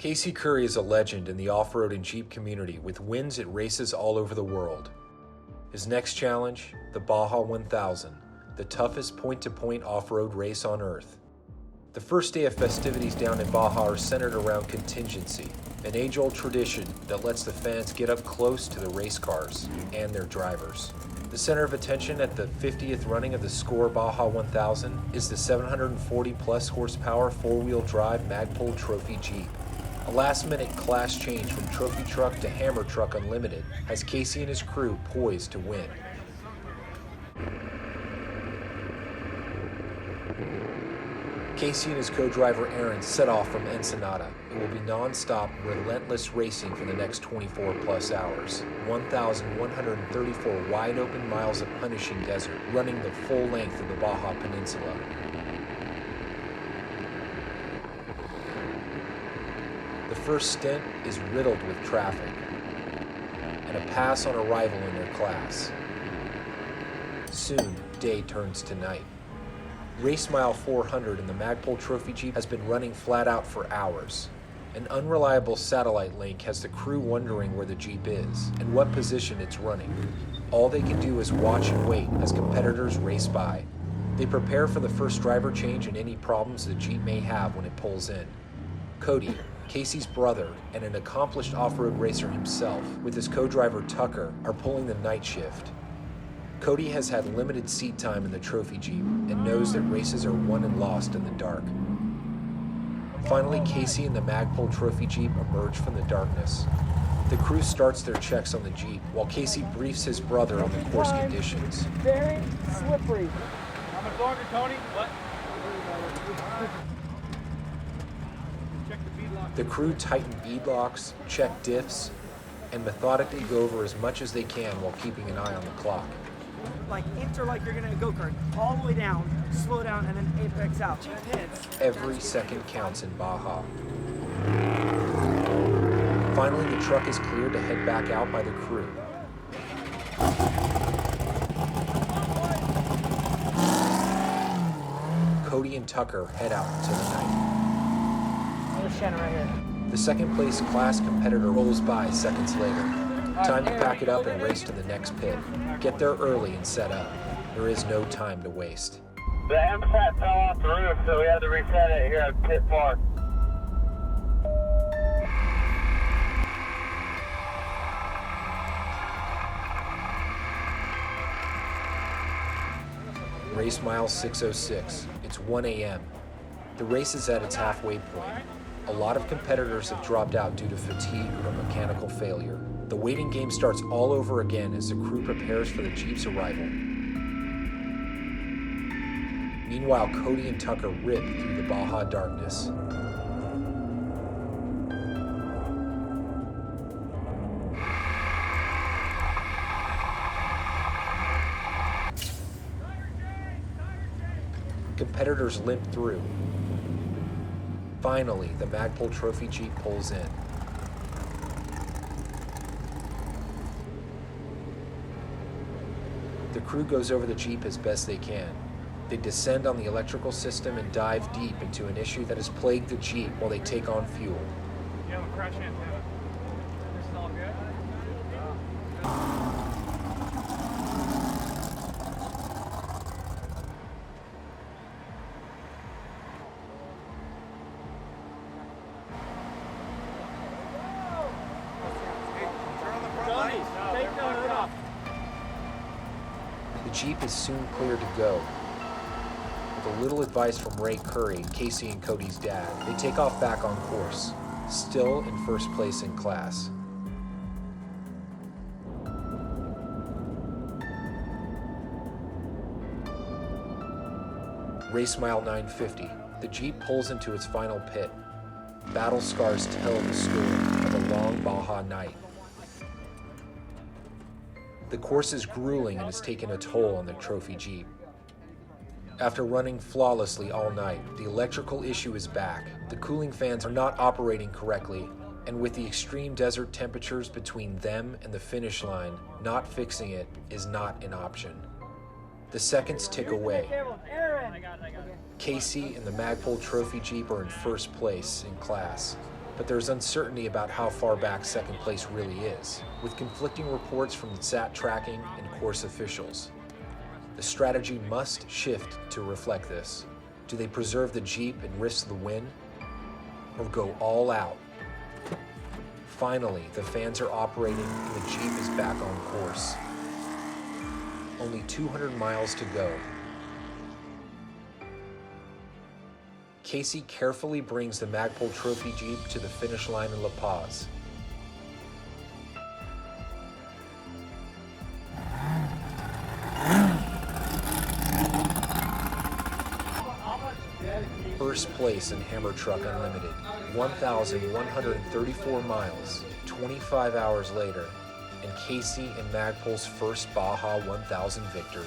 Currie is a legend in the off-road and Jeep community with wins at races all over the world. His next challenge, the Baja 1000, the toughest point-to-point off-road race on Earth. The first day of festivities down in Baja are centered around contingency, an age-old tradition that lets the fans get up close to the race cars and their drivers. The center of attention at the 50th running of the SCORE Baja 1000 is the 740-plus horsepower four-wheel drive Magpul Trophy Jeep. A last-minute class change from trophy truck to hammer truck unlimited has Casey and his crew poised to win. Casey and his co-driver Aaron set off from Ensenada. It will be non-stop, relentless racing for the next 24-plus hours. 1,134 wide-open miles of punishing desert, running the full length of the Baja Peninsula. The first stint is riddled with traffic and a pass on arrival in their class. Soon, day turns to night. Race mile 400 in the Magpul Trophy Jeep has been running flat out for hours. An unreliable satellite link has the crew wondering where the Jeep is and what position it's running. All they can do is watch and wait as competitors race by. They prepare for the first driver change and any problems the Jeep may have when it pulls in. Cody, Casey's brother, and an accomplished off-road racer himself, with his co-driver Tucker, are pulling the night shift. Cody has had limited seat time in the Trophy Jeep and knows that races are won and lost in the dark. Finally, Casey and the Magpul Trophy Jeep emerge from the darkness. The crew starts their checks on the Jeep, while Casey briefs his brother on the course conditions. Very slippery. How much longer, Tony? What? The crew tighten bead locks, check diffs, and methodically go over as much as they can while keeping an eye on the clock. Like enter like you're gonna go-kart, all the way down, slow down, and then apex out. Every second counts in Baja. Finally, the truck is cleared to head back out by the crew. Cody and Tucker head out into the night. Right here. The second place class competitor rolls by seconds later. Time to pack it up and race to the next pit. Get there early and set up. There is no time to waste. The MSAT fell off the roof, so we had to reset it here at Pit Park. Race mile 606. It's 1 a.m. The race is at its halfway point. A lot of competitors have dropped out due to fatigue or mechanical failure. The waiting game starts all over again as the crew prepares for the Jeep's arrival. Meanwhile, Cody and Tucker rip through the Baja darkness. Competitors limp through. Finally, the Magpul Trophy Jeep pulls in. The crew goes over the Jeep as best they can. They descend on the electrical system and dive deep into an issue that has plagued the Jeep while they take on fuel. You have a crash antenna. This is all good? The Jeep is soon cleared to go. With a little advice from Currie, Casey and Cody's dad, they take off back on course, still in first place in class. Race mile 950. The Jeep pulls into its final pit. Battle scars tell the story of a long Baja night. The course is grueling and has taken a toll on the Trophy Jeep. After running flawlessly all night, the electrical issue is back. The cooling fans are not operating correctly, and with the extreme desert temperatures between them and the finish line, not fixing it is not an option. The seconds tick away. Casey and the Magpul Trophy Jeep are in first place in class. but there's uncertainty about how far back second place really is, with conflicting reports from the SAT tracking and course officials. The strategy must shift to reflect this. Do they preserve the Jeep and risk the win, or go all out? Finally, the fans are operating and the Jeep is back on course. Only 200 miles to go. Casey carefully brings the Magpul Trophy Jeep to the finish line in La Paz. First place in Hammer Truck Unlimited, 1,134 miles, 25 hours later, and Casey and Magpul's first Baja 1000 victory.